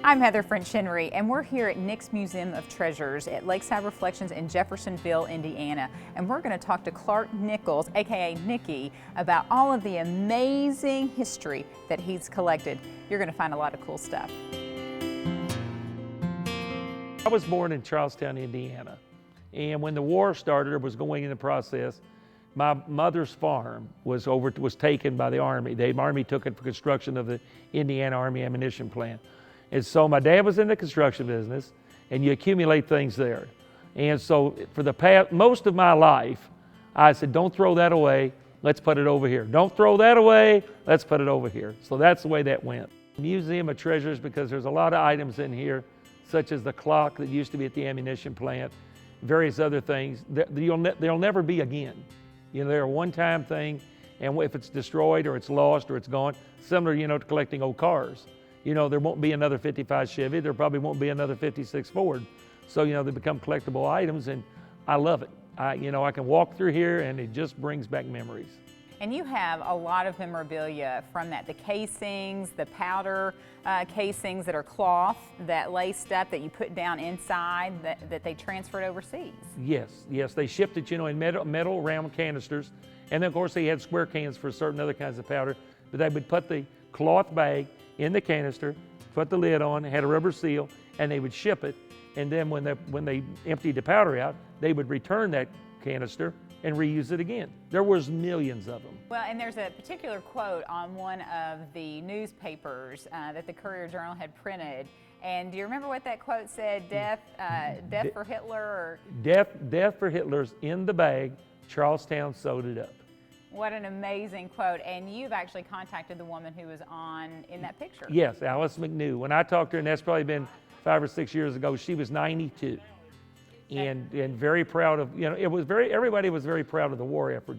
I'm Heather French Henry, and we're here at Nick's Museum of Treasures at Lakeside Reflections in Jeffersonville, Indiana. And we're going to talk to Clark Nichols, aka Nicky, about all of the amazing history that he's collected. You're going to find a lot of cool stuff. I was born in Charlestown, Indiana, and when the war started or was going in the process, my mother's farm was taken by the Army. The Army took it for construction of the Indiana Army ammunition plant. And so my dad was in the construction business, and you accumulate things there. And so for most of my life, I said, don't throw that away, let's put it over here. Don't throw that away, let's put it over here. So that's the way that went. Museum of Treasures, because there's a lot of items in here, such as the clock that used to be at the ammunition plant, various other things. They'll never be again. You know, they're a one-time thing, and if it's destroyed or it's lost or it's gone, similar, to collecting old cars. There won't be another 55 Chevy, there probably won't be another 56 Ford. So, they become collectible items, and I love it. I can walk through here and it just brings back memories. And you have a lot of memorabilia from that. The casings, the powder casings that are cloth, that laced up, that you put down inside, that they transferred overseas. Yes, they shipped it, in metal round canisters. And then of course they had square cans for certain other kinds of powder. But they would put the cloth bag in the canister, put the lid on, had a rubber seal, and they would ship it. And then when they emptied the powder out, they would return that canister and reuse it again. There was millions of them. Well, and there's a particular quote on one of the newspapers that the Courier-Journal had printed. And do you remember what that quote said? Death for Hitler? Or? Death for Hitler's in the bag. Charlestown sewed it up. What an amazing quote. And you've actually contacted the woman who was in that picture. Yes, Alice McNew. When I talked to her, and that's probably been 5 or 6 years ago, she was 92. And very proud of, everybody was very proud of the war effort,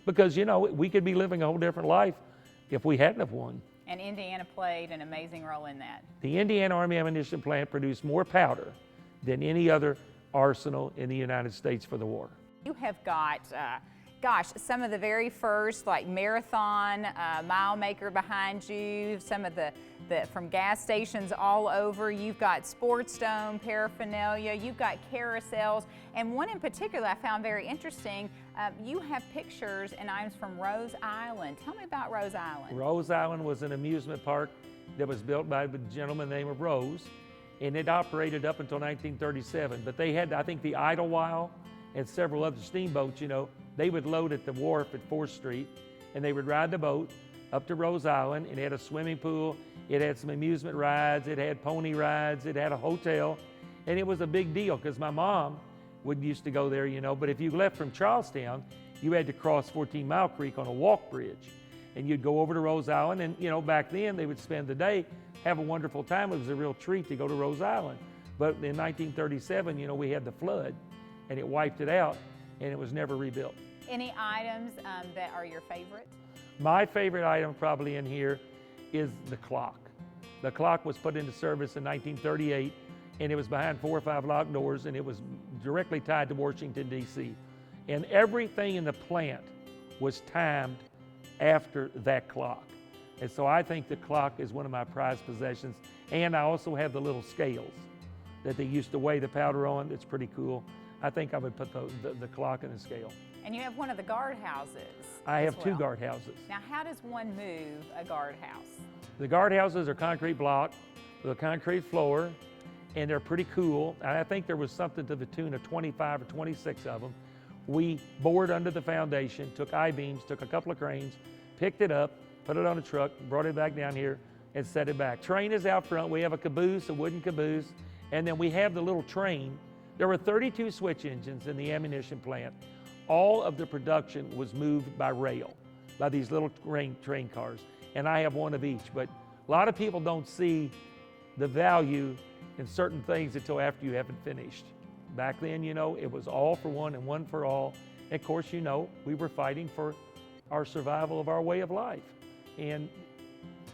because, we could be living a whole different life if we hadn't have won. And Indiana played an amazing role in that. The Indiana Army ammunition plant produced more powder than any other arsenal in the United States for the war. You have got, some of the very first, like Marathon, Mile Maker behind you, some of the from gas stations all over. You've got Sports Dome paraphernalia, you've got carousels, and one in particular I found very interesting. You have pictures and items from Rose Island. Tell me about Rose Island. Rose Island was an amusement park that was built by a gentleman named Rose, and it operated up until 1937. But they had, I think, the Idlewild and several other steamboats, they would load at the wharf at 4th Street, and they would ride the boat up to Rose Island. It had a swimming pool, it had some amusement rides, it had pony rides, it had a hotel, and it was a big deal because my mom used to go there, but if you left from Charlestown, you had to cross 14 Mile Creek on a walk bridge, and you'd go over to Rose Island, and back then they would spend the day, have a wonderful time. It was a real treat to go to Rose Island. But in 1937, we had the flood, and it wiped it out, and it was never rebuilt. Any items that are your favorite? My favorite item probably in here is the clock. The clock was put into service in 1938, and it was behind 4 or 5 locked doors, and it was directly tied to Washington, D.C. And everything in the plant was timed after that clock. And so I think the clock is one of my prized possessions. And I also have the little scales that they used to weigh the powder on. It's pretty cool. I think I would put the clock in the scale. And you have one of the guardhouses. I have 2 guardhouses. Now, how does one move a guardhouse? The guardhouses are concrete block with a concrete floor, and they're pretty cool. And I think there was something to the tune of 25 or 26 of them. We bored under the foundation, took I-beams, took a couple of cranes, picked it up, put it on a truck, brought it back down here, and set it back. Train is out front. We have a caboose, a wooden caboose, and then we have the little train. There were 32 switch engines in the ammunition plant. All of the production was moved by rail, by these little train cars. And I have one of each, but a lot of people don't see the value in certain things until after you haven't finished. Back then, it was all for one and one for all. And of course, we were fighting for our survival of our way of life. And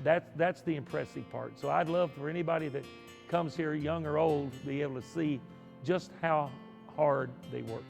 that's the impressive part. So I'd love for anybody that comes here, young or old, to be able to see just how hard they worked.